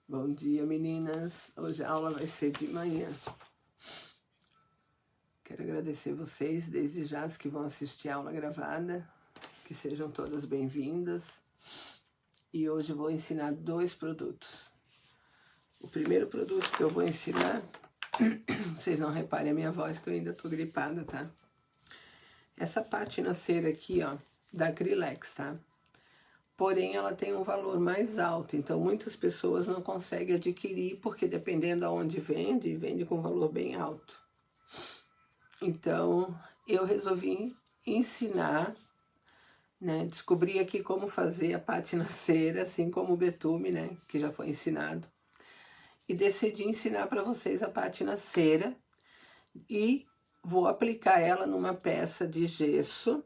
Bom dia, meninas. Hoje a aula vai ser de manhã. Quero agradecer vocês, desde já, as que vão assistir a aula gravada. Que sejam todas bem-vindas. E hoje vou ensinar 2 produtos. O primeiro produto que eu vou ensinar, vocês não reparem a minha voz que eu ainda tô gripada, tá? Essa pátina cera aqui, ó, da Acrylex, tá? Porém, ela tem um valor mais alto, então muitas pessoas não conseguem adquirir, porque dependendo aonde vende, vende com valor bem alto. Então, eu resolvi ensinar, né, descobri aqui como fazer a pátina cera, assim como o betume, né, que já foi ensinado. E decidi ensinar para vocês a pátina cera e vou aplicar ela numa peça de gesso.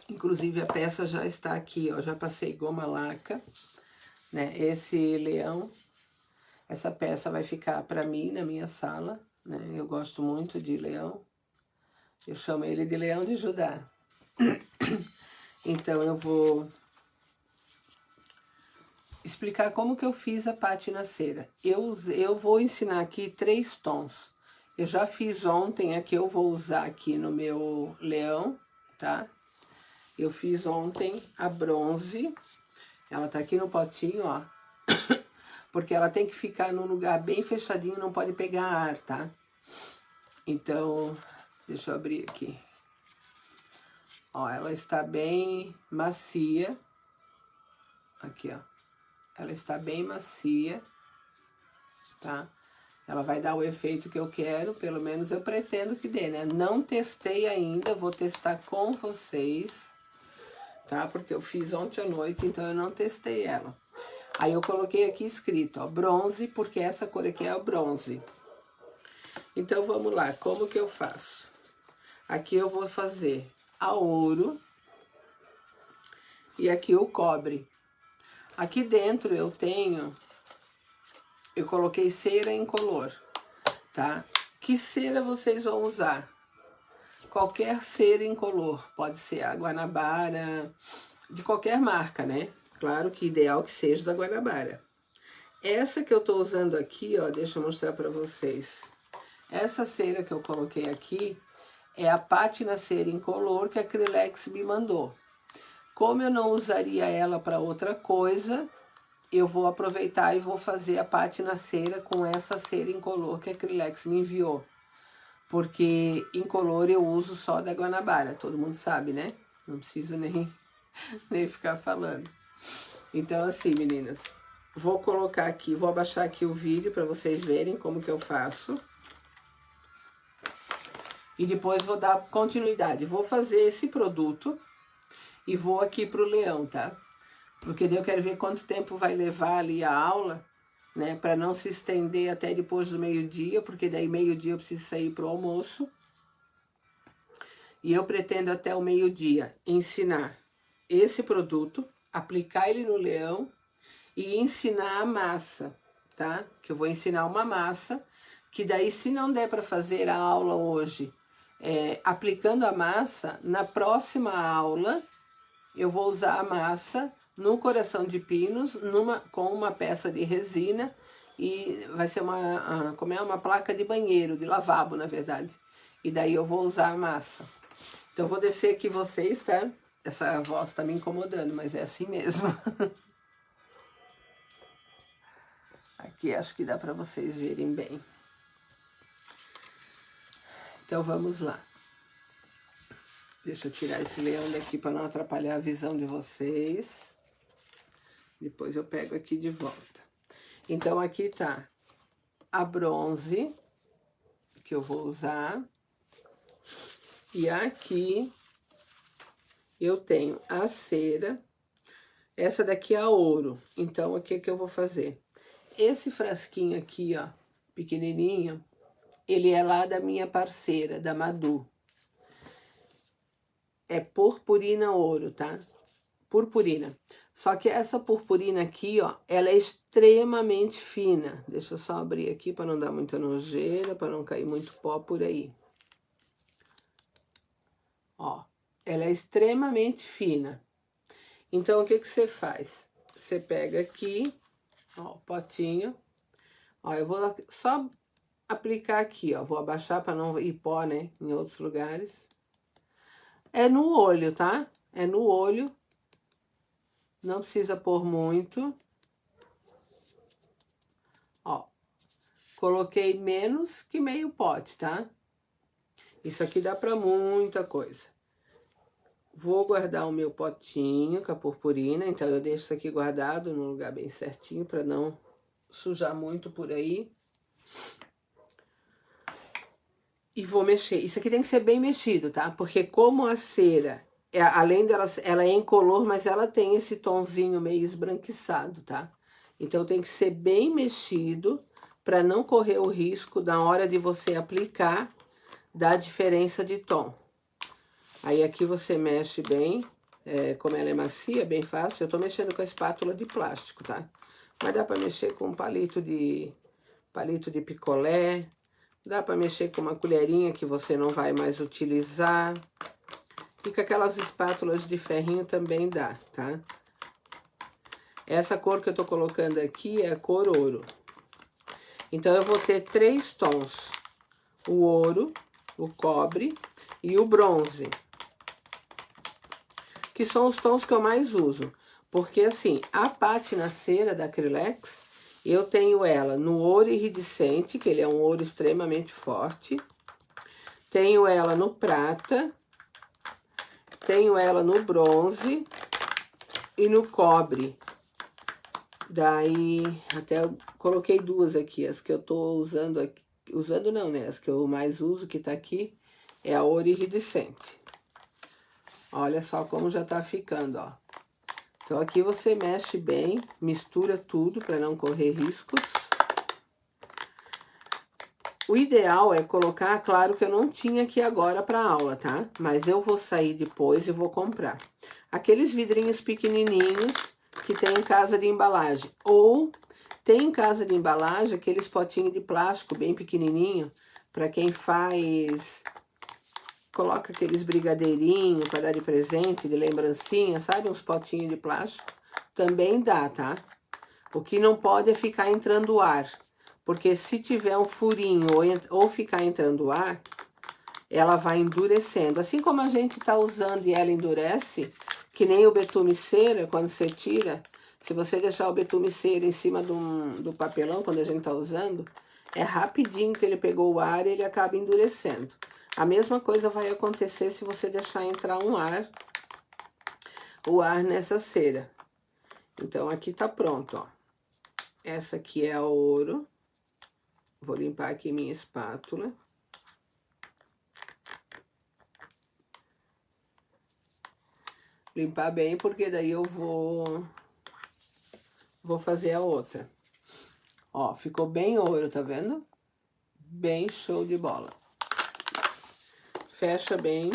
Inclusive a peça já está aqui, ó, já passei goma laca, né? Esse leão, essa peça vai ficar para mim na minha sala, né? Eu gosto muito de leão. Eu chamo ele de Leão de Judá. Então eu vou explicar como que eu fiz a pátina cera. Eu vou ensinar aqui 3 tons. Eu já fiz ontem, a que eu vou usar aqui no meu leão, tá? Eu fiz ontem a bronze. Ela tá aqui no potinho, ó. Porque ela tem que ficar num lugar bem fechadinho, não pode pegar ar, tá? Então, deixa eu abrir aqui. Ó, ela está bem macia. Aqui, ó. Ela está bem macia, tá? Ela vai dar o efeito que eu quero, pelo menos eu pretendo que dê, né? Não testei ainda, vou testar com vocês, tá? Porque eu fiz ontem à noite, então eu não testei ela. Aí eu coloquei aqui escrito, ó, bronze, porque essa cor aqui é o bronze. Então vamos lá, como que eu faço? Aqui eu vou fazer a ouro e aqui o cobre. Aqui dentro eu coloquei cera incolor, tá? Que cera vocês vão usar? Qualquer cera incolor, pode ser a Guanabara, de qualquer marca, né? Claro que ideal que seja da Guanabara. Essa que eu tô usando aqui, ó, deixa eu mostrar pra vocês. Essa cera que eu coloquei aqui é a pátina cera incolor que a Acrylex me mandou. Como eu não usaria ela para outra coisa, eu vou aproveitar e vou fazer a pátina cera com essa cera incolor que a Acrylex me enviou. Porque incolor eu uso só da Guanabara, todo mundo sabe, né? Não preciso nem ficar falando. Então assim, meninas, vou colocar aqui, vou abaixar aqui o vídeo para vocês verem como que eu faço. E depois vou dar continuidade. Vou fazer esse produto e vou aqui pro leão, tá? Porque daí eu quero ver quanto tempo vai levar ali a aula, né? Para não se estender até depois do meio-dia, porque daí meio-dia eu preciso sair pro almoço. E eu pretendo até o meio-dia ensinar esse produto, aplicar ele no leão e ensinar a massa, tá? Que eu vou ensinar uma massa, que daí se não der para fazer a aula hoje, aplicando a massa, na próxima aula eu vou usar a massa no coração de pinos, com uma peça de resina, e vai ser uma placa de banheiro, de lavabo, na verdade. E daí eu vou usar a massa. Então, eu vou descer aqui vocês, tá? Essa voz tá me incomodando, mas é assim mesmo. Aqui acho que dá pra vocês verem bem. Então, vamos lá. Deixa eu tirar esse leão daqui para não atrapalhar a visão de vocês. Depois eu pego aqui de volta. Então, aqui tá a bronze, que eu vou usar. E aqui eu tenho a cera. Essa daqui é a ouro. Então, o que que eu vou fazer? Esse frasquinho aqui, ó, pequenininho, ele é lá da minha parceira, da Madu. É purpurina ouro, tá? Purpurina. Só que essa purpurina aqui, ó, ela é extremamente fina. Deixa eu só abrir aqui para não dar muita nojeira, para não cair muito pó por aí. Ó, ela é extremamente fina. Então, o que que você faz? Você pega aqui Ó, o potinho. Ó, eu vou só aplicar aqui, ó. Vou abaixar para não ir pó, né? Em outros lugares. É no olho, tá? É no olho. Não precisa pôr muito. Ó. Coloquei menos que meio pote, tá? Isso aqui dá pra muita coisa. Vou guardar o meu potinho com a purpurina. Então, eu deixo isso aqui guardado num lugar bem certinho pra não sujar muito por aí. E vou mexer. Isso aqui tem que ser bem mexido, tá? Porque como a cera, além dela, ela é incolor, mas ela tem esse tonzinho meio esbranquiçado, tá? Então tem que ser bem mexido para não correr o risco na hora de você aplicar da diferença de tom. Aí aqui você mexe bem, como ela é macia, bem fácil. Eu tô mexendo com a espátula de plástico, tá? Mas dá para mexer com palito de picolé. Dá para mexer com uma colherinha que você não vai mais utilizar. E com aquelas espátulas de ferrinho também dá, tá? Essa cor que eu tô colocando aqui é a cor ouro. Então, eu vou ter 3 tons. O ouro, o cobre e o bronze. Que são os tons que eu mais uso. Porque, assim, a pátina cera da Acrylex, eu tenho ela no ouro iridescente, que ele é um ouro extremamente forte. Tenho ela no prata. Tenho ela no bronze e no cobre. Daí, até eu coloquei 2 aqui. As que eu tô usando aqui. Usando não, né? As que eu mais uso, que tá aqui, é a ouro iridescente. Olha só como já tá ficando, ó. Então, aqui você mexe bem, mistura tudo para não correr riscos. O ideal é colocar, claro que eu não tinha aqui agora para aula, tá? Mas eu vou sair depois e vou comprar. Aqueles vidrinhos pequenininhos que tem em casa de embalagem. Ou tem em casa de embalagem aqueles potinhos de plástico bem pequenininho, para quem faz... Coloca aqueles brigadeirinhos para dar de presente, de lembrancinha, sabe? Uns potinhos de plástico. Também dá, tá? O que não pode é ficar entrando ar. Porque se tiver um furinho ou ficar entrando ar, ela vai endurecendo. Assim como a gente tá usando e ela endurece, que nem o betume cera, quando você tira, se você deixar o betume cera em cima do papelão, quando a gente tá usando, é rapidinho que ele pegou o ar e ele acaba endurecendo. A mesma coisa vai acontecer se você deixar entrar o ar nessa cera. Então, aqui tá pronto, ó. Essa aqui é a ouro. Vou limpar aqui minha espátula. Limpar bem, porque daí eu vou fazer a outra. Ó, ficou bem ouro, tá vendo? Bem show de bola. Fecha bem.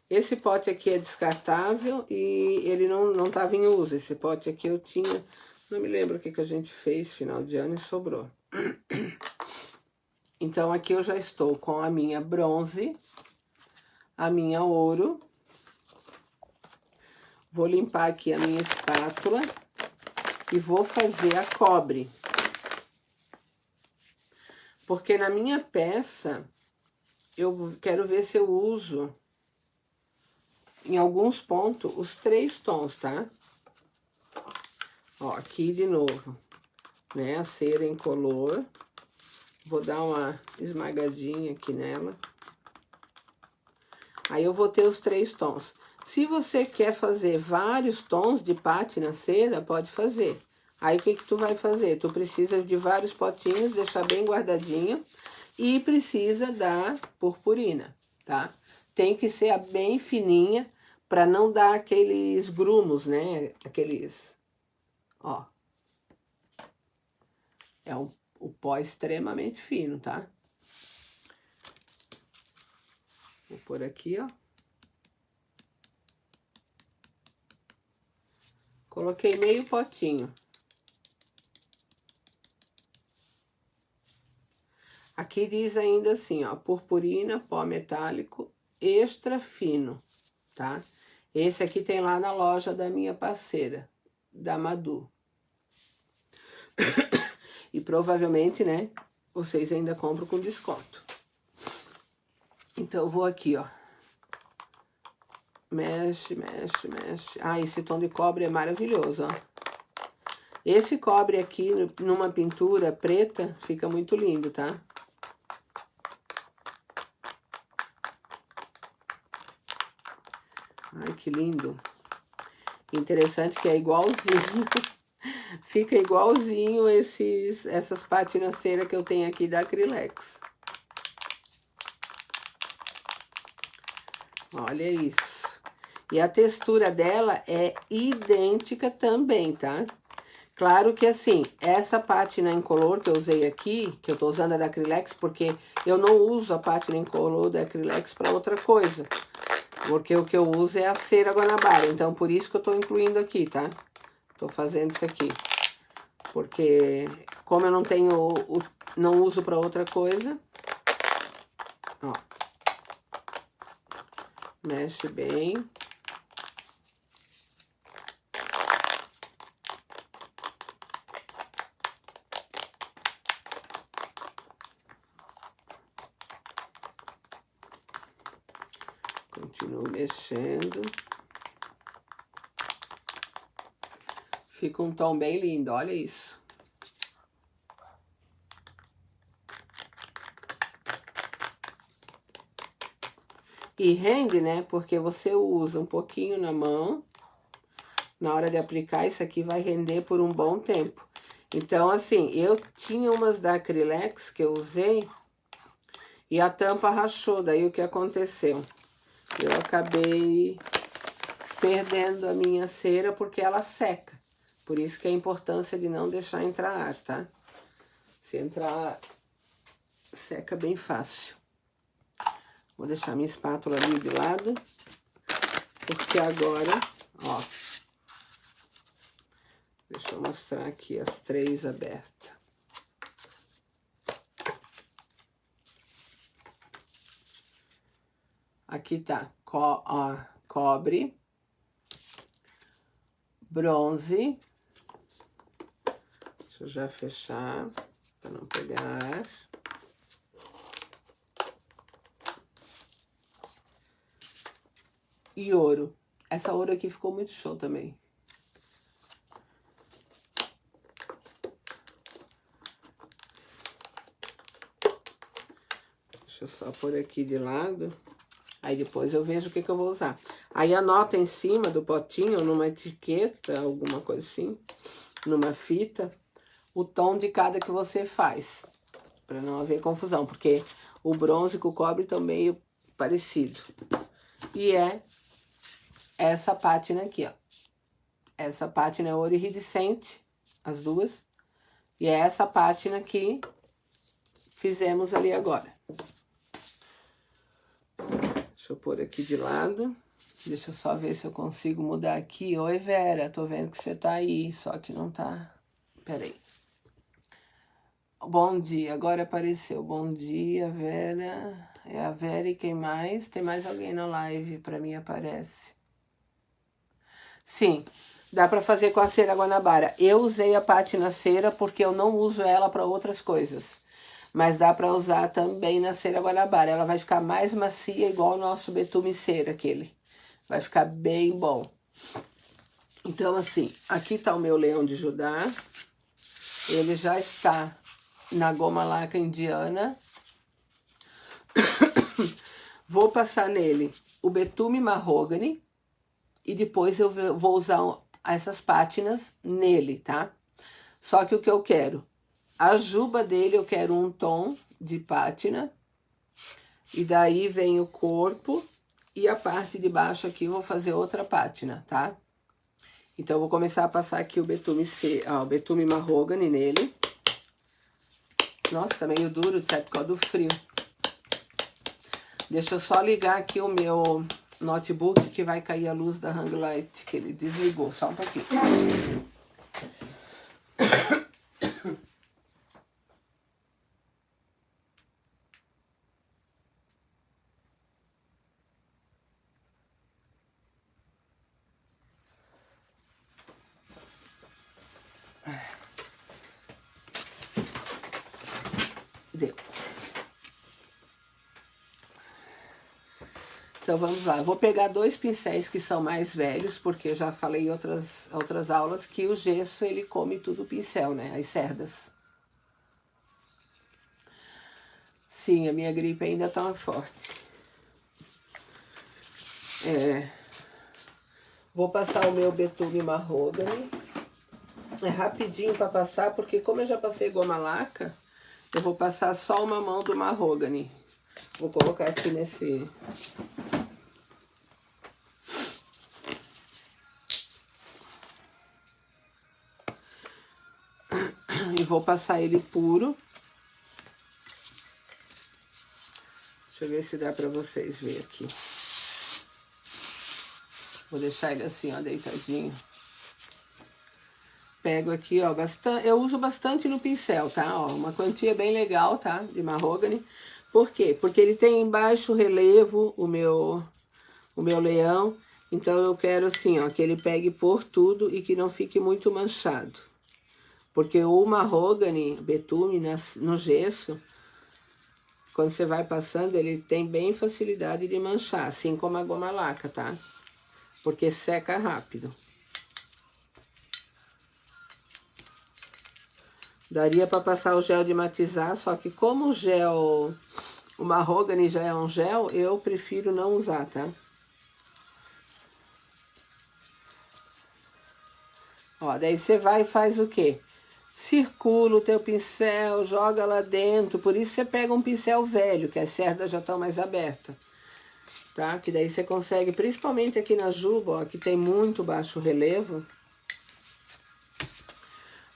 Esse pote aqui é descartável e ele não tava em uso. Esse pote aqui eu tinha... Não me lembro o que a gente fez final de ano e sobrou. Então, aqui eu já estou com a minha bronze, a minha ouro. Vou limpar aqui a minha espátula e vou fazer a cobre. Porque na minha peça, eu quero ver se eu uso, em alguns pontos, os 3 tons, tá? Ó, aqui de novo, né? A cera incolor. Vou dar uma esmagadinha aqui nela. Aí eu vou ter os 3 tons. Se você quer fazer vários tons de pátina cera, pode fazer. Aí, o que tu vai fazer? Tu precisa de vários potinhos, deixar bem guardadinho. E precisa da purpurina, tá? Tem que ser bem fininha, para não dar aqueles grumos, né? Aqueles, ó. É o pó extremamente fino, tá? Vou pôr aqui, ó. Coloquei meio potinho. Aqui diz ainda assim, ó, purpurina, pó metálico, extra fino, tá? Esse aqui tem lá na loja da minha parceira, da Madu. E provavelmente, né, vocês ainda compram com desconto. Então, eu vou aqui, ó. Mexe, mexe, mexe. Ah, esse tom de cobre é maravilhoso, ó. Esse cobre aqui, numa pintura preta, fica muito lindo, tá? Ai, que lindo. Interessante que é igualzinho. Fica igualzinho essas pátinas cera que eu tenho aqui da Acrylex. Olha isso. E a textura dela é idêntica também, tá? Claro que assim, essa pátina incolor que eu usei aqui, que eu tô usando a da Acrylex, porque eu não uso a pátina incolor da Acrylex para outra coisa. Porque o que eu uso é a cera Guanabara, então por isso que eu tô incluindo aqui, tá? Tô fazendo isso aqui. Porque como eu não tenho, não uso para outra coisa, ó. Mexe bem. Continuo mexendo. Fica um tom bem lindo, olha isso. E rende, né? Porque você usa um pouquinho na mão. Na hora de aplicar, isso aqui vai render por um bom tempo. Então, assim, eu tinha umas da Acrylex que eu usei e a tampa rachou. Daí, o que aconteceu? Eu acabei perdendo a minha cera porque ela seca. Por isso que é a importância de não deixar entrar ar, tá? Se entrar, seca bem fácil. Vou deixar minha espátula ali de lado. Porque agora, ó. Deixa eu mostrar aqui as 3 abertas. Aqui tá cobre, bronze. Deixa eu já fechar para não pegar. E ouro. Essa ouro aqui ficou muito show também. Deixa eu só pôr aqui de lado. Aí depois eu vejo o que eu vou usar. Aí anota em cima do potinho, numa etiqueta, alguma coisa assim, numa fita, o tom de cada que você faz. Pra não haver confusão, porque o bronze com o cobre estão meio parecido. E é essa pátina aqui, ó. Essa pátina é ouro iridescente, as duas. E é essa pátina que fizemos ali agora. Deixa eu pôr aqui de lado. Deixa eu só ver se eu consigo mudar aqui. Oi, Vera, tô vendo que você tá aí, só que não tá... Peraí. Bom dia, agora apareceu. Bom dia, Vera. É a Vera e quem mais? Tem mais alguém na live, pra mim aparece. Sim, dá pra fazer com a cera Guanabara. Eu usei a pátina cera porque eu não uso ela pra outras coisas. Mas dá pra usar também na cera Guanabara. Ela vai ficar mais macia, igual o nosso betume cera, aquele. Vai ficar bem bom. Então, assim, aqui tá o meu leão de Judá. Ele já está na goma laca indiana. Vou passar nele o betume mahogany. E depois eu vou usar essas pátinas nele, tá? Só que o que eu quero? A juba dele eu quero um tom de pátina. E daí vem o corpo. E a parte de baixo aqui eu vou fazer outra pátina, tá? Então, eu vou começar a passar aqui o betume mahogany nele. Nossa, tá meio duro, certo? Por causa do frio. Deixa eu só ligar aqui o meu notebook, que vai cair a luz da hang light, que ele desligou. Só um pouquinho. Então vamos lá, eu vou pegar 2 pincéis que são mais velhos, porque eu já falei em outras aulas que o gesso ele come tudo o pincel, né? As cerdas. Sim, a minha gripe ainda tá forte. Vou passar o meu betume marrôgane. É rapidinho para passar, porque como eu já passei goma laca, eu vou passar só uma mão do marrôgane. Vou colocar aqui nesse... E vou passar ele puro. Deixa eu ver se dá para vocês verem aqui. Vou deixar ele assim, ó, deitadinho. Pego aqui, ó, bastante, eu uso bastante no pincel, tá? Ó, uma quantia bem legal, tá? De marrôgane. Por quê? Porque ele tem em baixo relevo o meu leão. Então eu quero assim, ó, que ele pegue por tudo e que não fique muito manchado. Porque o marrôgane, betume no gesso, quando você vai passando, ele tem bem facilidade de manchar, assim como a goma laca, tá? Porque seca rápido. Daria para passar o gel de matizar, só que como o marrôgane já é um gel, eu prefiro não usar, tá? Ó, daí você vai e faz o quê? Circula o teu pincel, joga lá dentro, por isso você pega um pincel velho, que as cerdas já estão mais abertas, tá? Que daí você consegue, principalmente aqui na juba, ó, que tem muito baixo relevo.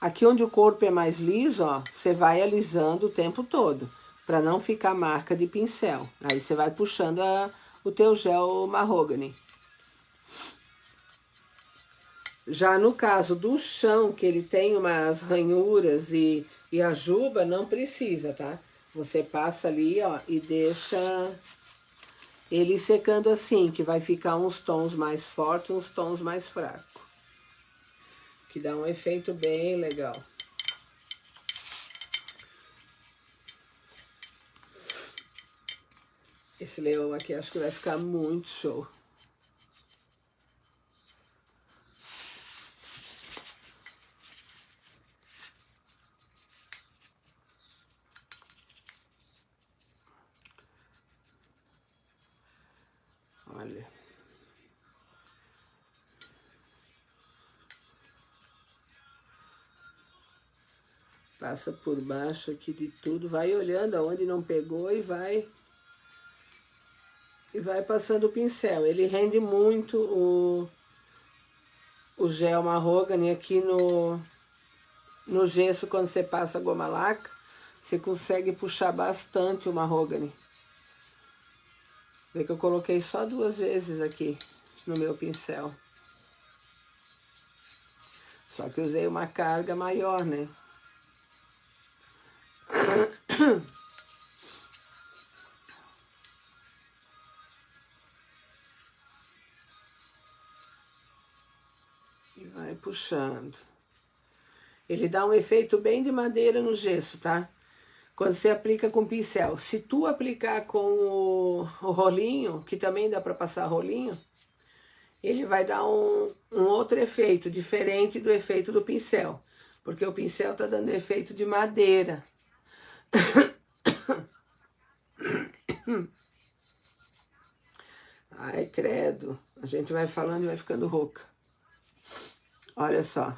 Aqui onde o corpo é mais liso, ó, você vai alisando o tempo todo, para não ficar marca de pincel. Aí você vai puxando o teu gel marrôgane. Já no caso do chão, que ele tem umas ranhuras e a juba, não precisa, tá? Você passa ali, ó, e deixa ele secando assim, que vai ficar uns tons mais fortes, uns tons mais fracos. Que dá um efeito bem legal. Esse leão aqui acho que vai ficar muito show. Olha. Passa por baixo aqui de tudo, vai olhando aonde não pegou e vai passando o pincel. Ele rende muito o gel marrôgane aqui no gesso, quando você passa a goma laca, você consegue puxar bastante o marrôgane. Vê que eu coloquei só 2 vezes aqui no meu pincel. Só que eu usei uma carga maior, né? E vai puxando. Ele dá um efeito bem de madeira no gesso, tá? Quando você aplica com pincel. Se tu aplicar com o rolinho, que também dá para passar rolinho, ele vai dar um outro efeito, diferente do efeito do pincel. Porque o pincel tá dando efeito de madeira. Ai, credo. A gente vai falando e vai ficando rouca. Olha só.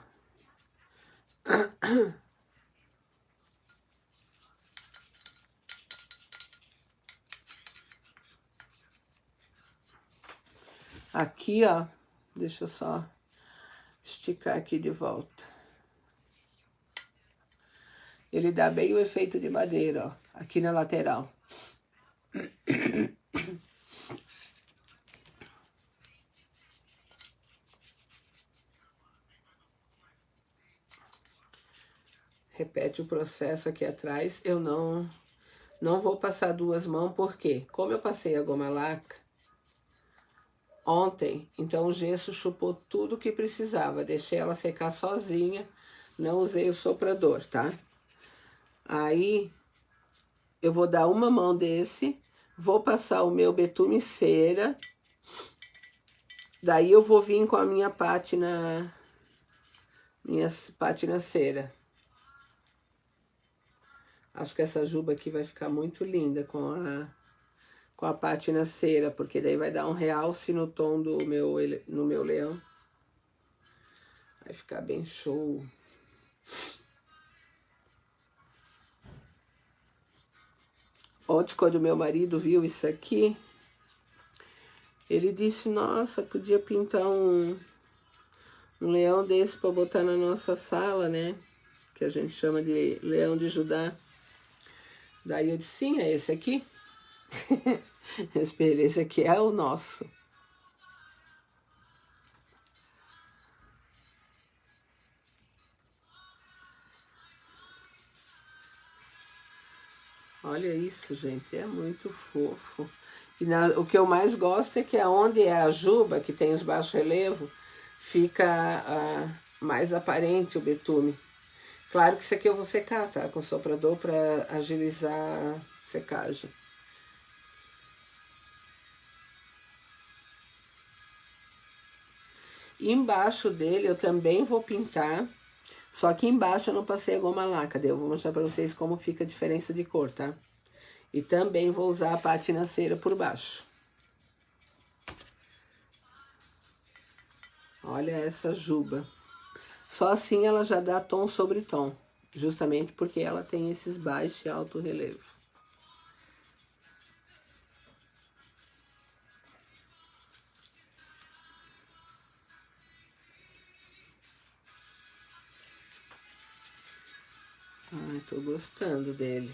Aqui, ó. Deixa eu só esticar aqui de volta. Ele dá bem o efeito de madeira, ó. Aqui na lateral. Repete o processo aqui atrás. Eu não vou passar 2 mãos, porque como eu passei a goma laca ontem, então o gesso chupou tudo que precisava. Deixei ela secar sozinha, não usei o soprador, tá? Aí eu vou dar uma mão desse, Vou passar o meu betume cera. Daí eu vou vir com a minha pátina cera. Acho que essa juba aqui vai ficar muito linda com a pátina cera, porque daí vai dar um realce no tom no meu leão. Vai ficar bem show. Ontem, quando meu marido viu isso aqui, ele disse, nossa, podia pintar um leão desse para botar na nossa sala, né? Que a gente chama de leão de Judá. Daí eu disse, sim, é esse aqui. Esse aqui é o nosso. Olha isso, gente, é muito fofo. E o que eu mais gosto é que aonde é a juba, que tem os baixos relevos, fica mais aparente o betume. Claro que isso aqui eu vou secar, tá? Com soprador para agilizar a secagem. E embaixo dele eu também vou pintar, só que embaixo eu não passei a goma laca, eu vou mostrar para vocês como fica a diferença de cor, tá? E também vou usar a pátina cera por baixo. Olha essa juba. Só assim ela já dá tom sobre tom, justamente porque ela tem esses baixo e alto relevo. Ai, tô gostando dele.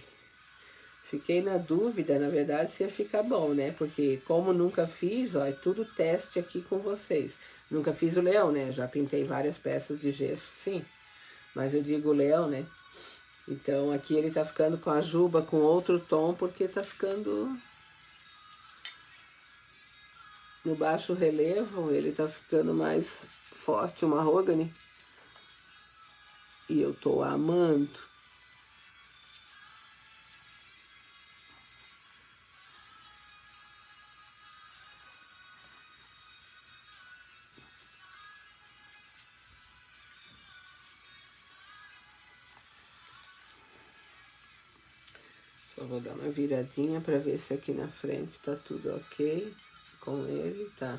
Fiquei na dúvida, na verdade, se ia ficar bom, né? Porque como nunca fiz, ó, é tudo teste aqui com vocês. Nunca fiz o leão, né? Já pintei várias peças de gesso, sim. Mas eu digo leão, né? Então aqui ele tá ficando com a juba com outro tom, porque tá ficando no baixo relevo, ele tá ficando mais forte o mahogany. E eu tô amando. Só vou dar uma viradinha pra ver se aqui na frente tá tudo ok com ele, tá?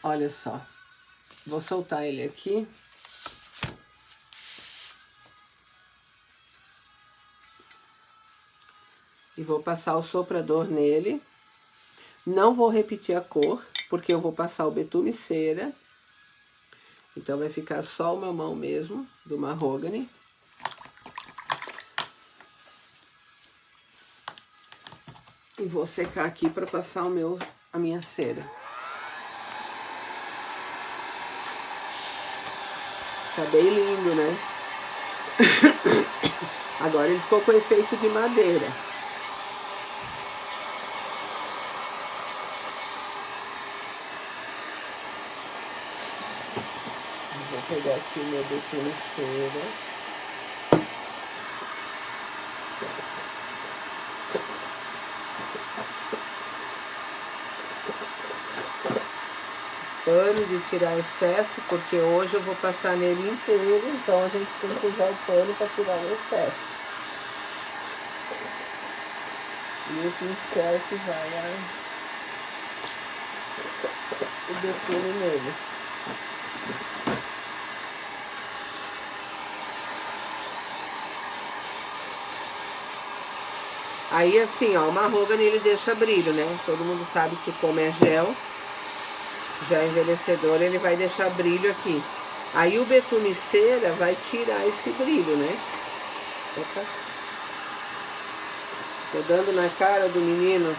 Olha só, vou soltar ele aqui. E vou passar o soprador nele. Não vou repetir a cor, porque eu vou passar o betume cera. Então vai ficar só o mamão mesmo, do mahogany. E vou secar aqui para passar a minha cera. Tá bem lindo, né? Agora ele ficou com efeito de madeira. Vou pegar aqui meu betume cera. Pano de tirar excesso, porque hoje eu vou passar nele inteiro, então a gente tem que usar o pano para tirar o excesso. E o pincel que vai o betume nele. Aí assim, ó, o mahogany ele deixa brilho, né? Todo mundo sabe que como é gel, já envelhecedor, ele vai deixar brilho aqui. Aí o betume cera vai tirar esse brilho, né? Opa. Tô dando na cara do menino.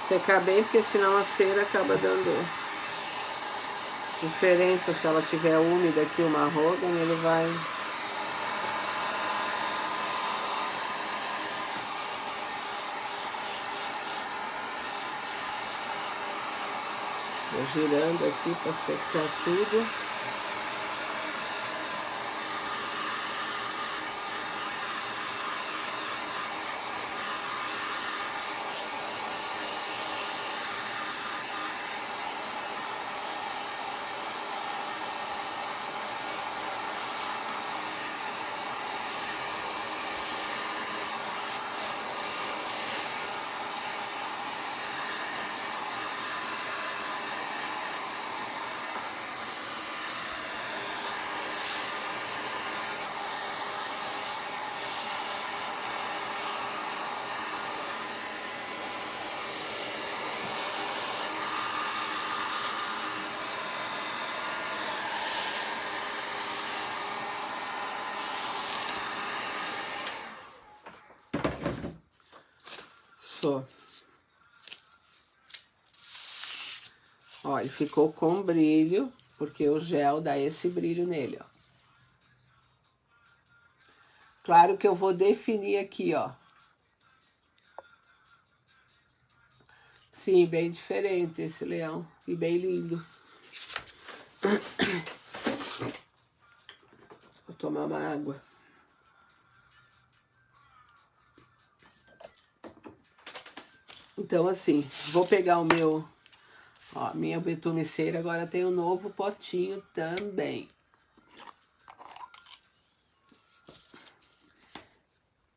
Secar bem, porque senão a cera acaba dando... Diferença, se ela tiver úmida aqui, o mahogany, ele vai... Vou girando aqui para secar tudo. Só. Ó, ele ficou com brilho, porque o gel dá esse brilho nele, ó. Claro que eu vou definir aqui, ó. Sim, bem diferente esse leão. E bem lindo. Vou tomar uma água. Então, assim, vou pegar o meu... Ó, minha betume cera agora tem um novo potinho também.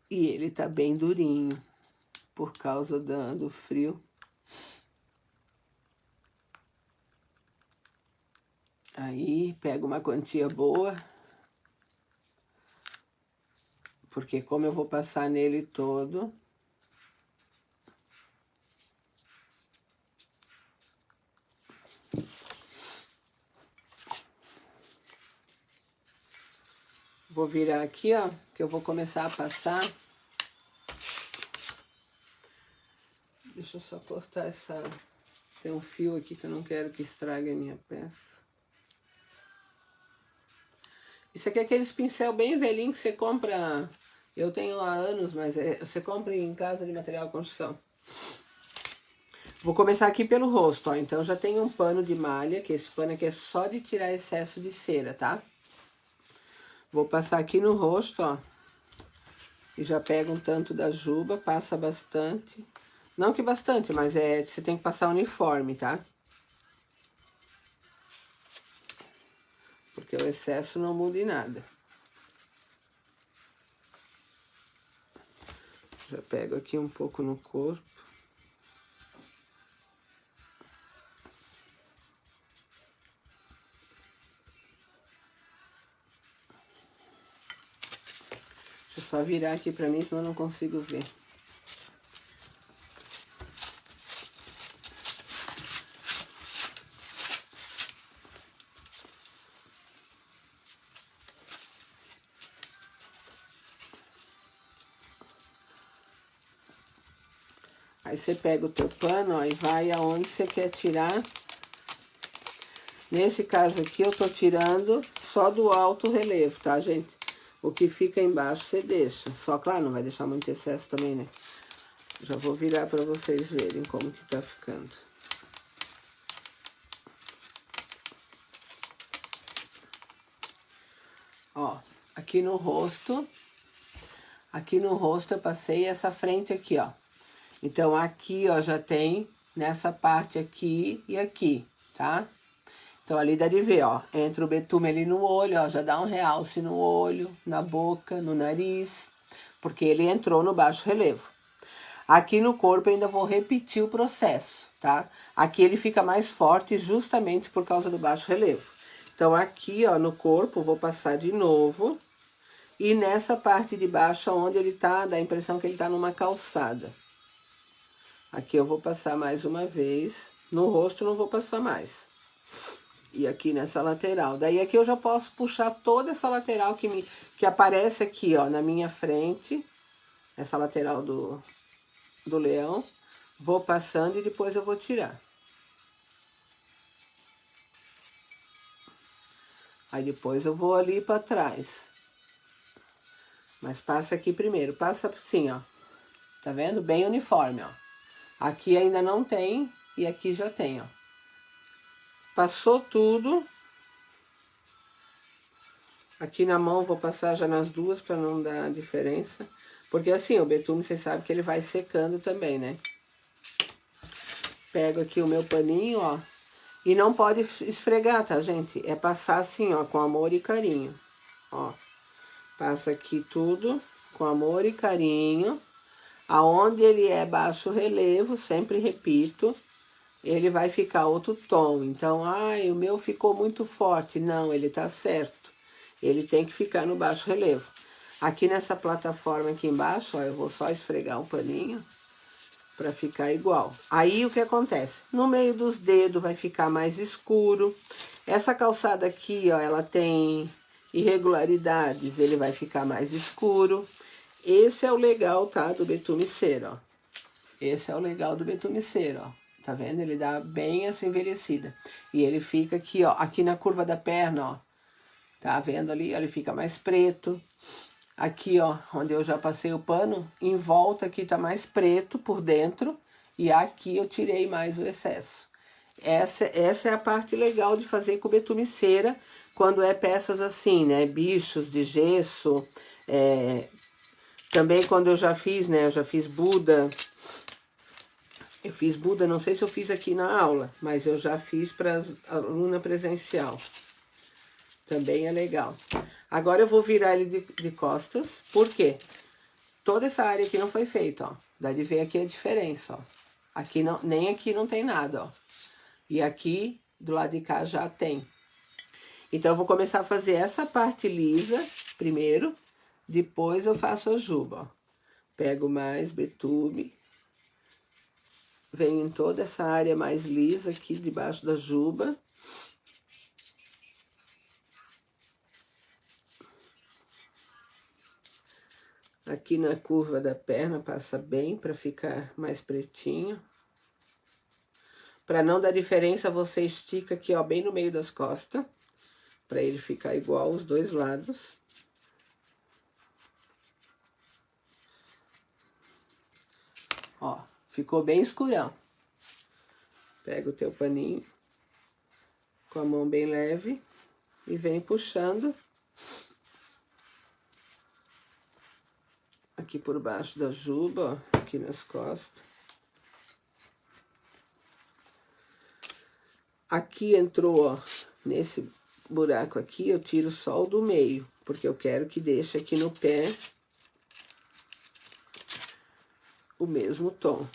E ele tá bem durinho, por causa do frio. Aí, pego uma quantia boa. Porque como eu vou passar nele todo... Vou virar aqui, ó, que eu vou começar a passar. Deixa eu só cortar essa... Tem um fio aqui que eu não quero que estrague a minha peça. Isso aqui é aqueles pincel bem velhinho que você compra... Eu tenho há anos, mas você compra em casa de material de construção. Vou começar aqui pelo rosto, ó. Então, já tenho um pano de malha, que esse pano aqui é só de tirar excesso de cera, tá? Vou passar aqui no rosto, ó. E já pega um tanto da juba, passa bastante. Não que bastante, mas você tem que passar uniforme, tá? Porque o excesso não muda em nada. Já pego aqui um pouco no corpo. Deixa eu só virar aqui pra mim, senão eu não consigo ver. Aí você pega o teu pano, ó, e vai aonde você quer tirar. Nesse caso aqui, eu tô tirando só do alto relevo, tá, gente? O que fica embaixo você deixa. Só, claro, não vai deixar muito excesso também, né? Já vou virar pra vocês verem como que tá ficando. Ó, aqui no rosto eu passei essa frente aqui, ó. Então, aqui, ó, já tem nessa parte aqui e aqui, tá? Então, ali dá de ver, ó, entra o betume ali no olho, ó, já dá um realce no olho, na boca, no nariz, porque ele entrou no baixo relevo. Aqui no corpo ainda vou repetir o processo, tá? Aqui ele fica mais forte justamente por causa do baixo relevo. Então, aqui, ó, no corpo, vou passar de novo. E nessa parte de baixo, onde ele tá, dá a impressão que ele tá numa calçada. Aqui eu vou passar mais uma vez. No rosto não vou passar mais. E aqui nessa lateral. Daí aqui eu já posso puxar toda essa lateral que aparece aqui, ó, na minha frente. Essa lateral do leão. Vou passando e depois eu vou tirar. Aí depois eu vou ali pra trás. Mas passa aqui primeiro, passa assim, ó. Tá vendo? Bem uniforme, ó. Aqui ainda não tem e aqui já tem, ó. Passou tudo. Aqui na mão vou passar já nas duas para não dar diferença. Porque assim, o betume, vocês sabem que ele vai secando também, né? Pego aqui o meu paninho, ó. E não pode esfregar, tá, gente? É passar assim, ó, com amor e carinho. Ó. Passa aqui tudo com amor e carinho. Aonde ele é baixo relevo, sempre repito, ele vai ficar outro tom. Então, ai, o meu ficou muito forte. Não, ele tá certo. Ele tem que ficar no baixo relevo. Aqui nessa plataforma aqui embaixo, ó, eu vou só esfregar um paninho para ficar igual. Aí o que acontece? No meio dos dedos vai ficar mais escuro. Essa calçada aqui, ó, ela tem irregularidades, ele vai ficar mais escuro. Esse é o legal, tá, do betume cera, ó. Esse é o legal do betume cera, ó. Tá vendo? Ele dá bem essa envelhecida. E ele fica aqui, ó, aqui na curva da perna, ó. Tá vendo ali? Ele fica mais preto. Aqui, ó, onde eu já passei o pano, em volta aqui tá mais preto por dentro. E aqui eu tirei mais o excesso. Essa é a parte legal de fazer com betume cera, quando é peças assim, né? Bichos de gesso, também quando eu já fiz, né? Eu já fiz Buda. Eu fiz Buda, não sei se eu fiz aqui na aula, mas eu já fiz para aluna presencial. Também é legal. Agora eu vou virar ele de costas, por quê? Toda essa área aqui não foi feita, ó. Dá de ver aqui a diferença, ó. Aqui não, nem aqui não tem nada, ó. E aqui, do lado de cá, já tem. Então, eu vou começar a fazer essa parte lisa primeiro, depois eu faço a juba, ó. Pego mais betume, venho em toda essa área mais lisa aqui, debaixo da juba. Aqui na curva da perna, passa bem para ficar mais pretinho. Para não dar diferença, você estica aqui, ó, bem no meio das costas, para ele ficar igual os dois lados. Ó, ficou bem escurão. Pega o teu paninho com a mão bem leve e vem puxando aqui por baixo da juba, ó, aqui nas costas. Aqui entrou, ó, nesse buraco aqui, eu tiro só o do meio, porque eu quero que deixe aqui no pé o mesmo tom.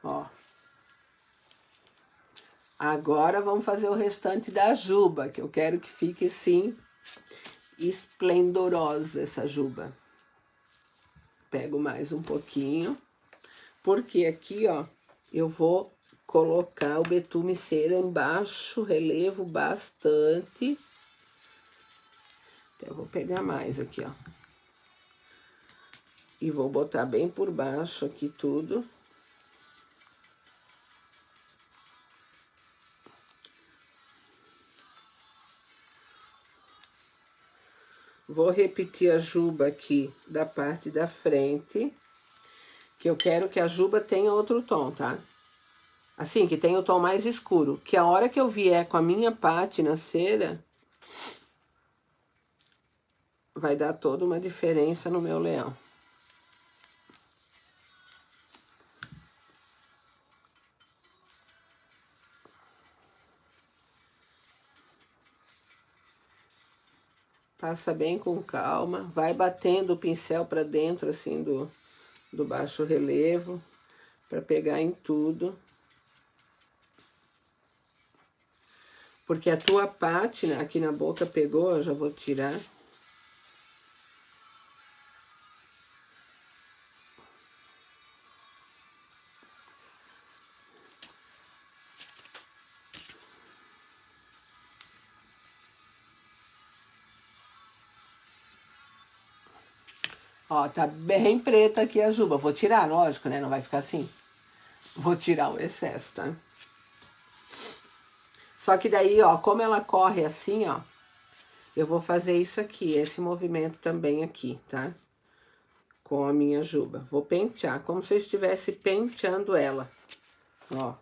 Ó. Agora vamos fazer o restante da juba, que eu quero que fique assim, esplendorosa essa juba. Pego mais um pouquinho, porque aqui, ó, eu vou colocar o betume cera em baixo relevo bastante. Então, eu vou pegar mais aqui, ó. E vou botar bem por baixo aqui tudo. Vou repetir a juba aqui da parte da frente, que eu quero que a juba tenha outro tom, tá? Assim, que tenha o tom mais escuro, que a hora que eu vier com a minha pátina cera, vai dar toda uma diferença no meu leão. Passa bem com calma, vai batendo o pincel para dentro, assim, do baixo relevo, para pegar em tudo. Porque a tua pátina aqui na boca pegou, eu já vou tirar. Ó, tá bem preta aqui a juba. Vou tirar, lógico, né? Não vai ficar assim. Vou tirar o excesso, tá? Só que daí, ó, como ela corre assim, ó, eu vou fazer isso aqui, esse movimento também aqui, tá? Com a minha juba. Vou pentear, como se eu estivesse penteando ela, ó.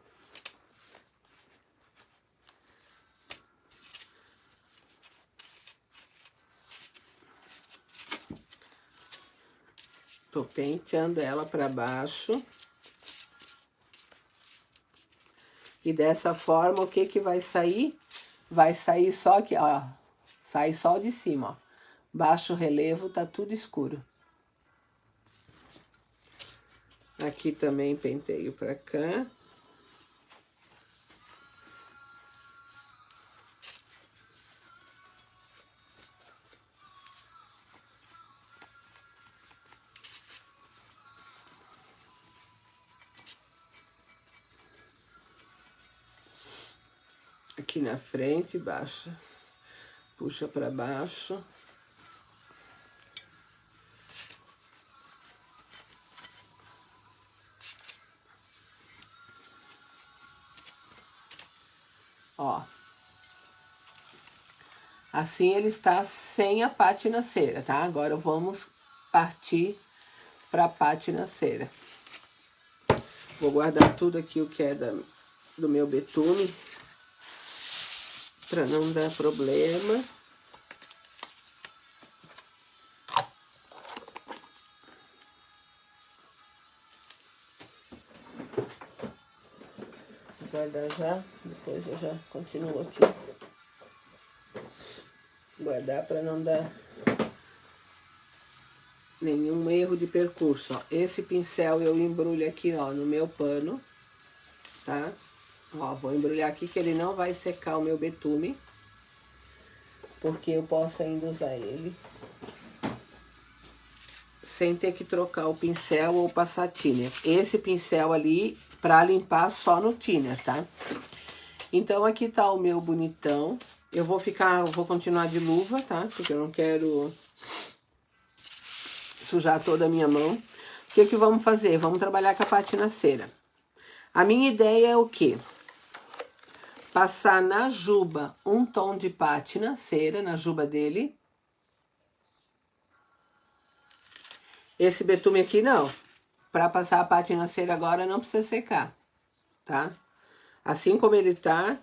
Tô penteando ela pra baixo. E dessa forma, o que que vai sair? Vai sair só aqui, ó. Sai só de cima, ó. Baixo relevo, tá tudo escuro. Aqui também penteio pra cá. Aqui na frente, baixa. Puxa pra baixo. Ó. Assim ele está sem a pátina cera, tá? Agora vamos partir para a pátina cera. Vou guardar tudo aqui o que é do meu betume, para não dar problema. Vou guardar já, depois eu já continuo aqui. Guardar para não dar nenhum erro de percurso, ó. Esse pincel eu embrulho aqui, ó, no meu pano, tá? Ó, vou embrulhar aqui que ele não vai secar o meu betume, porque eu posso ainda usar ele sem ter que trocar o pincel ou passar thinner. Esse pincel ali pra limpar só no thinner, tá? Então aqui tá o meu bonitão. Eu vou continuar de luva, tá? Porque eu não quero sujar toda a minha mão. O que que vamos fazer? Vamos trabalhar com a pátina cera. A minha ideia é o quê? Passar na juba um tom de pátina cera, na juba dele. Esse betume aqui não. Para passar a pátina cera agora não precisa secar, tá? Assim como ele tá,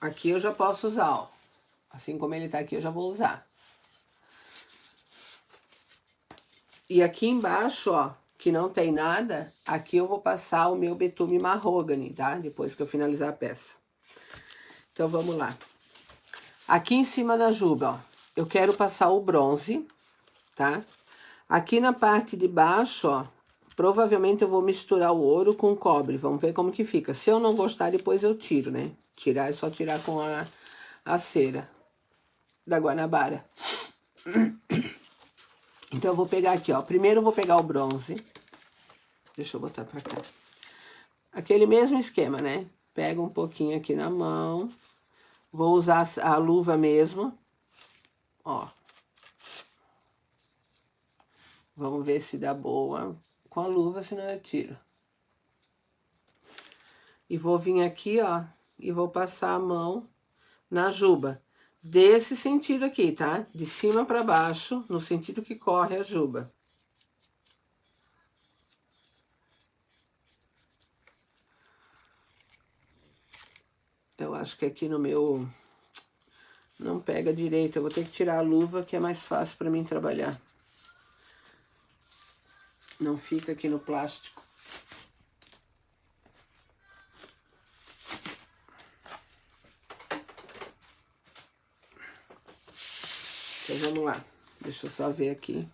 aqui eu já posso usar, ó. Assim como ele tá aqui eu já vou usar. E aqui embaixo, ó, que não tem nada, aqui eu vou passar o meu betume mahogany, tá? Depois que eu finalizar a peça. Então vamos lá. Aqui em cima da juba, ó, eu quero passar o bronze, tá? Aqui na parte de baixo, ó, provavelmente eu vou misturar o ouro com o cobre. Vamos ver como que fica. Se eu não gostar, depois eu tiro, né? Tirar é só tirar com a cera da Guanabara. Então eu vou pegar aqui, ó. Primeiro eu vou pegar o bronze. Deixa eu botar pra cá. Aquele mesmo esquema, né? Pega um pouquinho aqui na mão. Vou usar a luva mesmo. Ó. Vamos ver se dá boa com a luva, senão eu tiro. E vou vir aqui, ó, e vou passar a mão na juba. Desse sentido aqui, tá? De cima pra baixo, no sentido que corre a juba. Eu acho que aqui no meu não pega direito. Eu vou ter que tirar a luva, que é mais fácil pra mim trabalhar. Não fica aqui no plástico. Então vamos lá. Deixa eu só ver aqui.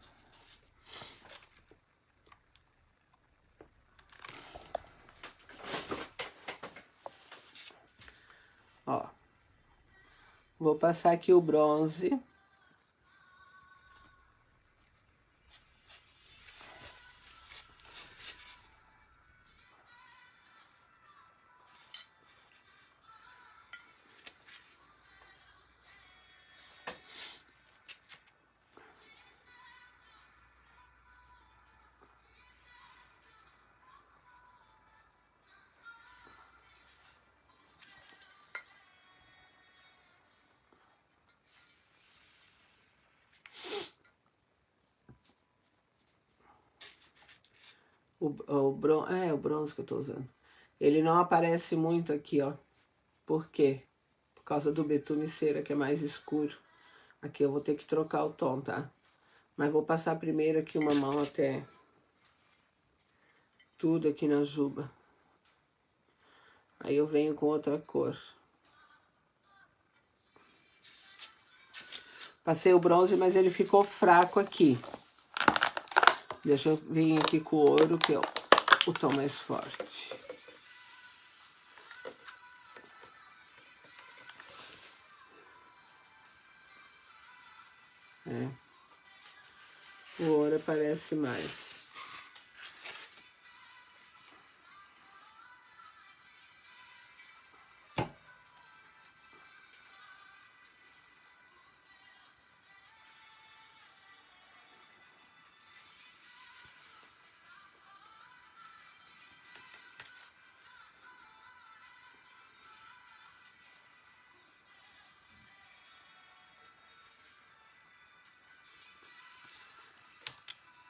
Ó. Vou passar aqui o bronze. o bronze que eu tô usando. Ele não aparece muito aqui, ó. Por quê? Por causa do betume cera, que é mais escuro. Aqui eu vou ter que trocar o tom, tá? Mas vou passar primeiro aqui uma mão até tudo aqui na juba. Aí eu venho com outra cor. Passei o bronze, mas ele ficou fraco aqui. Deixa eu vir aqui com o ouro, que é o tom mais forte. É. O ouro aparece mais.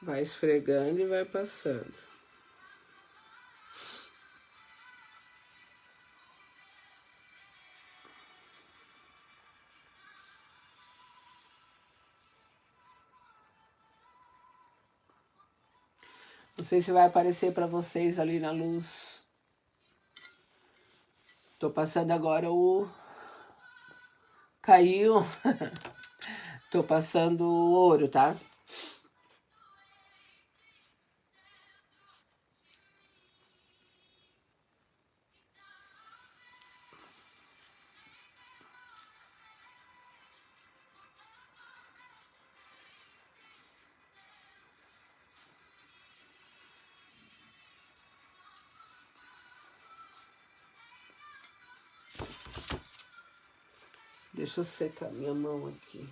Vai esfregando e vai passando. Não sei se vai aparecer para vocês ali na luz. Tô passando agora o... Caiu. Tô passando o ouro, tá? Deixa eu secar minha mão aqui.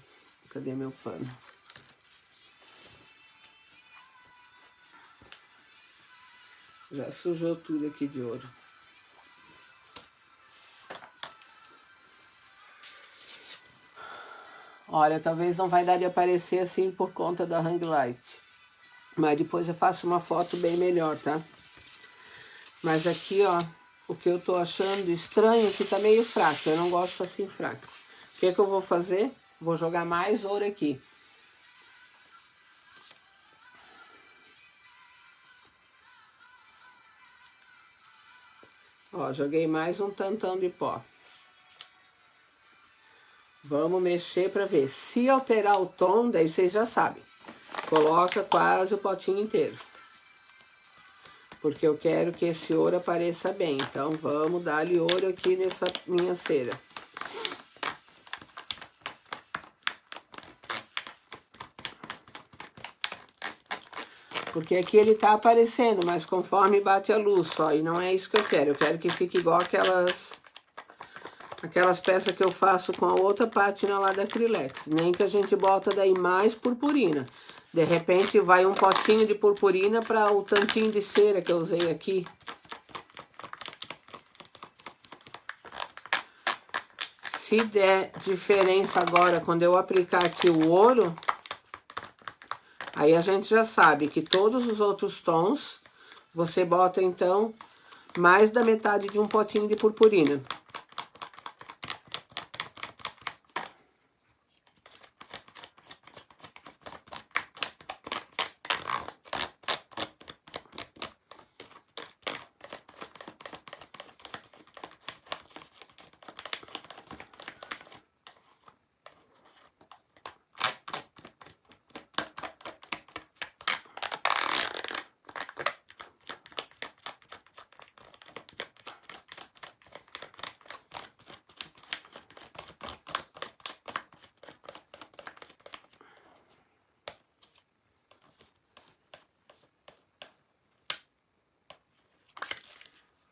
Cadê meu pano? Já sujou tudo aqui de ouro. Olha, talvez não vai dar de aparecer assim por conta da hang light. Mas depois eu faço uma foto bem melhor, tá? Mas aqui, ó, o que eu tô achando estranho é que tá meio fraco. Eu não gosto assim fraco. O que eu vou fazer? Vou jogar mais ouro aqui. Ó, joguei mais um tantão de pó. Vamos mexer pra ver. Se alterar o tom, daí vocês já sabem. Coloca quase o potinho inteiro. Porque eu quero que esse ouro apareça bem. Então, vamos dar-lhe ouro aqui nessa minha cera. Porque aqui ele tá aparecendo, mas conforme bate a luz só. E não é isso que eu quero. Eu quero que fique igual aquelas peças que eu faço com a outra pátina lá da Acrylex. Nem que a gente bota daí mais purpurina. De repente vai um potinho de purpurina para o tantinho de cera que eu usei aqui. Se der diferença agora, quando eu aplicar aqui o ouro, aí a gente já sabe que todos os outros tons, você bota então mais da metade de um potinho de purpurina.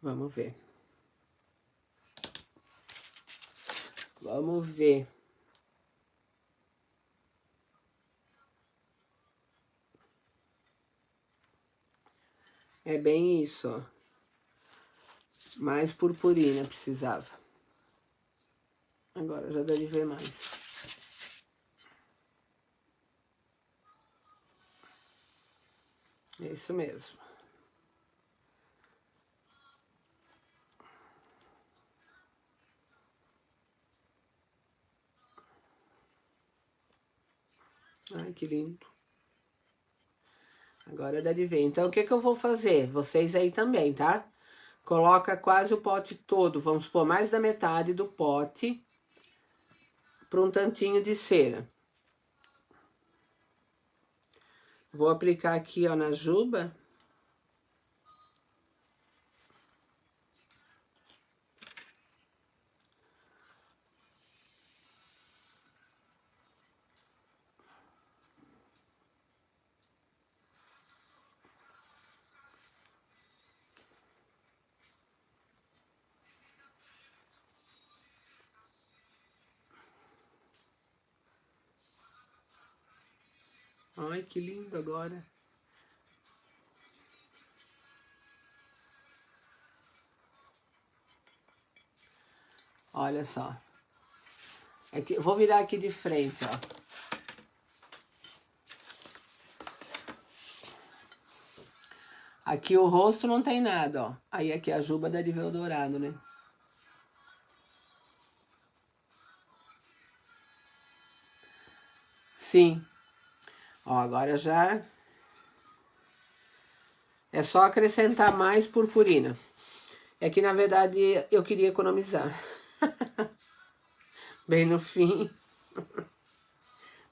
Vamos ver. Vamos ver. É bem isso, ó. Mais purpurina precisava. Agora já dá de ver mais. É isso mesmo. Ai, que lindo. Agora dá de ver. Então, o que que eu vou fazer? Vocês aí também, tá? Coloca quase o pote todo, vamos pôr mais da metade do pote para um tantinho de cera. Vou aplicar aqui, ó, na juba. Ai, que lindo agora. Olha só. É que, vou virar aqui de frente, ó. Aqui o rosto não tem nada, ó. Aí aqui a juba dá de ver o dourado, né? Sim. Ó, agora já... É só acrescentar mais purpurina. É que, na verdade, eu queria economizar. Bem no fim.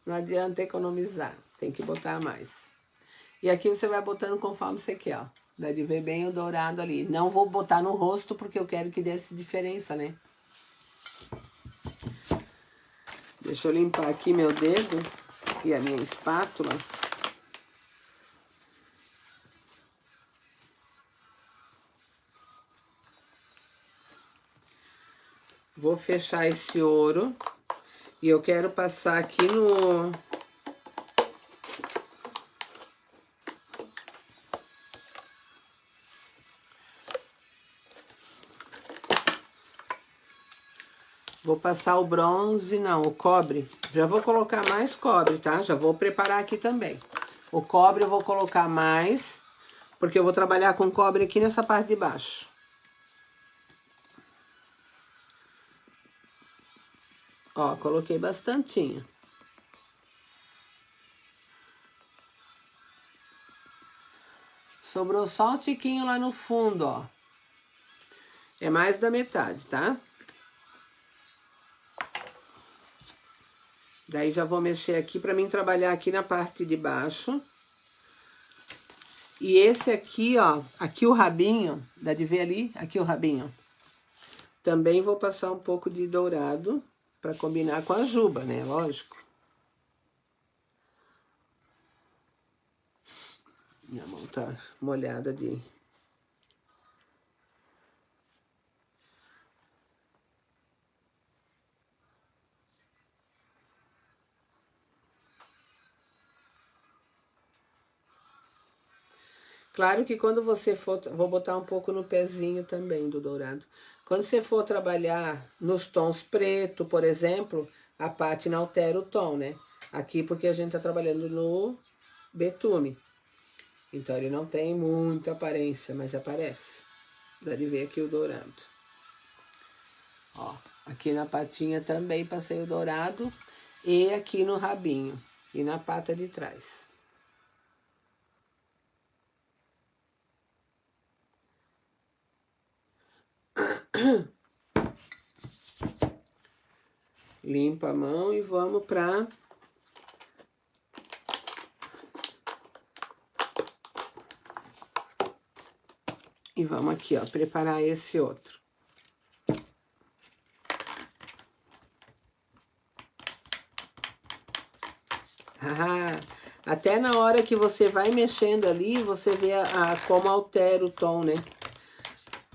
Não adianta economizar. Tem que botar mais. E aqui você vai botando conforme você quer, ó. Dá de ver bem o dourado ali. Não vou botar no rosto porque eu quero que dê essa diferença, né? Deixa eu limpar aqui meu dedo e a minha espátula. Vou fechar esse ouro. E eu quero passar aqui no... Vou passar o bronze, não, o cobre. Já vou colocar mais cobre, tá? Já vou preparar aqui também. O cobre eu vou colocar mais, porque eu vou trabalhar com cobre aqui nessa parte de baixo. Ó, coloquei bastantinho. Sobrou só um tiquinho lá no fundo, ó. É mais da metade, tá? Daí já vou mexer aqui pra mim trabalhar aqui na parte de baixo. E esse aqui, ó, aqui o rabinho, dá de ver ali? Aqui o rabinho. Também vou passar um pouco de dourado pra combinar com a juba, né? Lógico. Minha mão tá molhada de... Claro que quando você for... Vou botar um pouco no pezinho também do dourado. Quando você for trabalhar nos tons preto, por exemplo, a pátina altera o tom, né? Aqui porque a gente tá trabalhando no betume. Então ele não tem muita aparência, mas aparece. Dá de ver aqui o dourado. Ó, aqui na patinha também passei o dourado. E aqui no rabinho. E na pata de trás. Limpa a mão e vamos pra... E vamos aqui, ó, preparar esse outro. Ah, até na hora que você vai mexendo ali, você vê como altera o tom, né?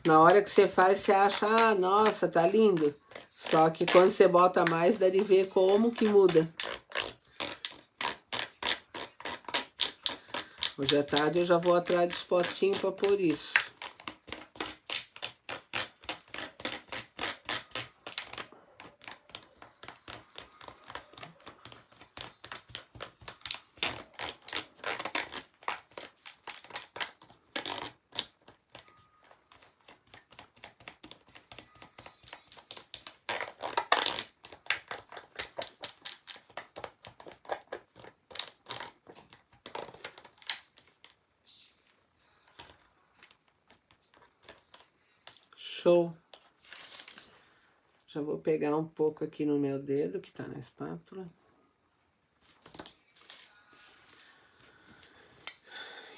Na hora que você faz, você acha, ah, nossa, tá lindo. Só que quando você bota mais, dá de ver como que muda. Hoje à tarde eu já vou atrás dos potinhos pra pôr isso. Show. Já vou pegar um pouco aqui no meu dedo, que tá na espátula.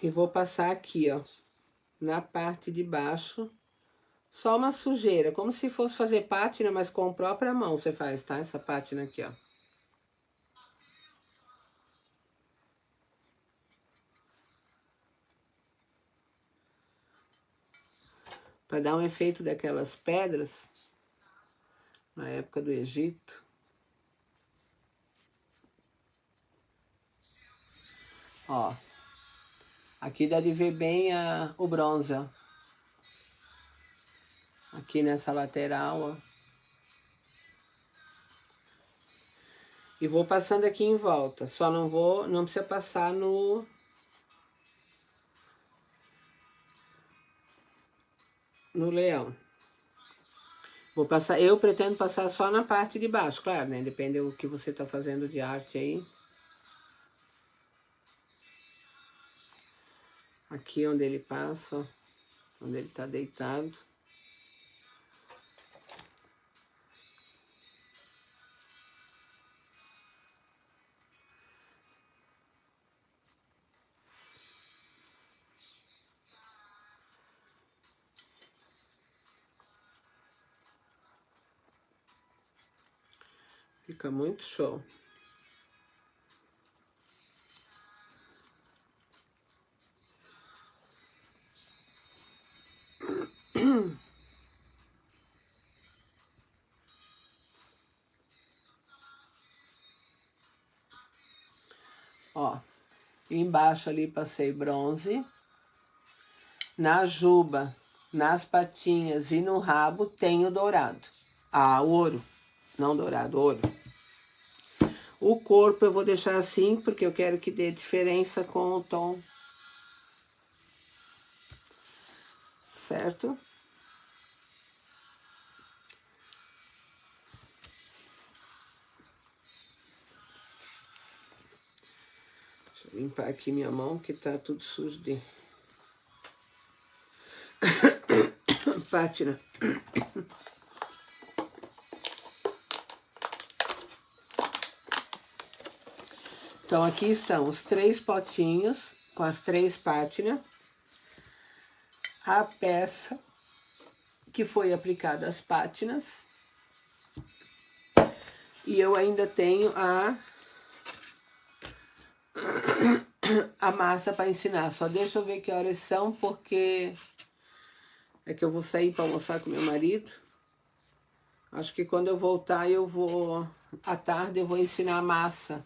E vou passar aqui, ó, na parte de baixo. Só uma sujeira, como se fosse fazer pátina, mas com a própria mão você faz, tá? Essa pátina aqui, ó. Para dar um efeito daquelas pedras, na época do Egito. Ó, aqui dá de ver bem o bronze, ó. Aqui nessa lateral, ó. E vou passando aqui em volta, só não precisa passar no leão. Vou passar, eu pretendo passar só na parte de baixo, claro, né? Depende do que você tá fazendo de arte aí. Aqui onde ele passa, ó, onde ele tá deitado. Fica muito show. Ó, embaixo ali passei bronze. Na juba, nas patinhas e no rabo tem o dourado. Ah, ouro. Não dourado, ouro. O corpo eu vou deixar assim, porque eu quero que dê diferença com o tom. Certo? Deixa eu limpar aqui minha mão, que tá tudo sujo de pátina. Então, aqui estão os 3 potinhos com as 3 pátinas. A peça que foi aplicada às pátinas. E eu ainda tenho a massa para ensinar. Só deixa eu ver que horas são, porque é que eu vou sair para almoçar com meu marido. Acho que quando eu voltar, à tarde eu vou ensinar a massa.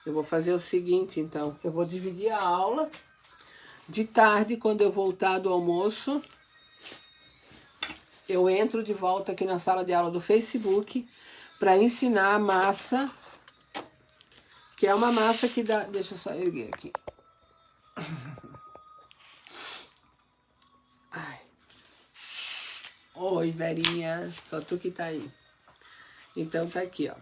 Eu vou fazer o seguinte, então. Eu vou dividir a aula. De tarde, quando eu voltar do almoço, eu entro de volta aqui na sala de aula do Facebook para ensinar a massa, que é uma massa que dá... Deixa eu só erguer aqui. Ai. Oi, Verinha. Só tu que tá aí. Então tá aqui, ó.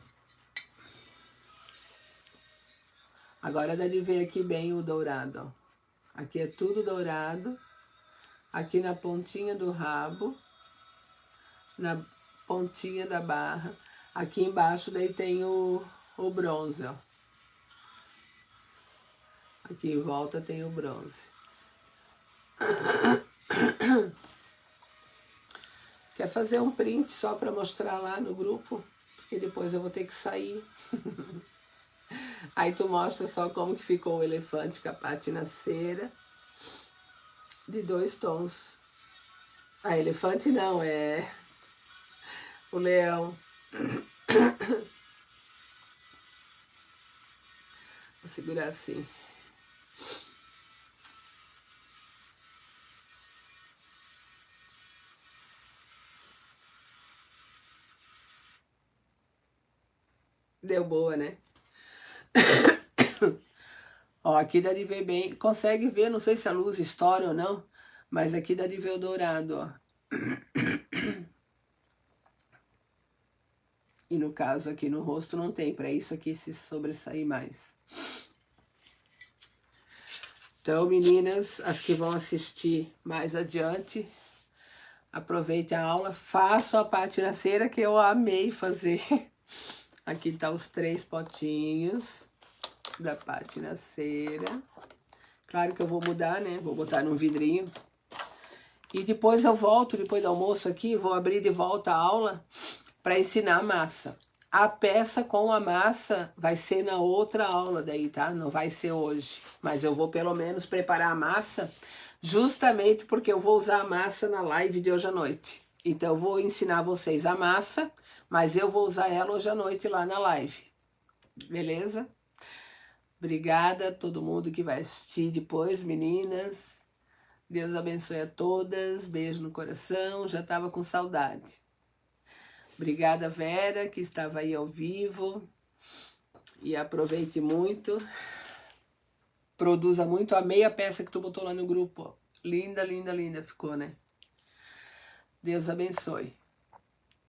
Agora dá de ver aqui bem o dourado, ó. Aqui é tudo dourado. Aqui na pontinha do rabo. Na pontinha da barra. Aqui embaixo daí tem o bronze, ó. Aqui em volta tem o bronze. Quer fazer um print só para mostrar lá no grupo? Porque depois eu vou ter que sair. Aí tu mostra só como que ficou o elefante com a pátina cera. De 2 tons. Ah, elefante não, é o leão. Vou segurar assim. Deu boa, né? Ó, aqui dá de ver bem. Consegue ver, não sei se a luz estoura ou não, mas aqui dá de ver o dourado, ó. E no caso aqui no rosto não tem, para isso aqui se sobressair mais. Então, meninas, as que vão assistir mais adiante, Aproveite a aula, faça a pátina cera que eu amei fazer. Aqui tá os 3 potinhos da pátina cera. Claro que eu vou mudar, né? Vou botar num vidrinho. E depois eu volto, depois do almoço aqui, vou abrir de volta a aula para ensinar a massa. A peça com a massa vai ser na outra aula daí, tá? Não vai ser hoje. Mas eu vou pelo menos preparar a massa, justamente porque eu vou usar a massa na live de hoje à noite. Então eu vou ensinar vocês a massa, mas eu vou usar ela hoje à noite lá na live. Beleza? Obrigada a todo mundo que vai assistir depois, meninas. Deus abençoe a todas. Beijo no coração. Já estava com saudade. Obrigada, Vera, que estava aí ao vivo. E aproveite muito. Produza muito. Amei a peça que tu botou lá no grupo. Linda, linda, linda ficou, né? Deus abençoe.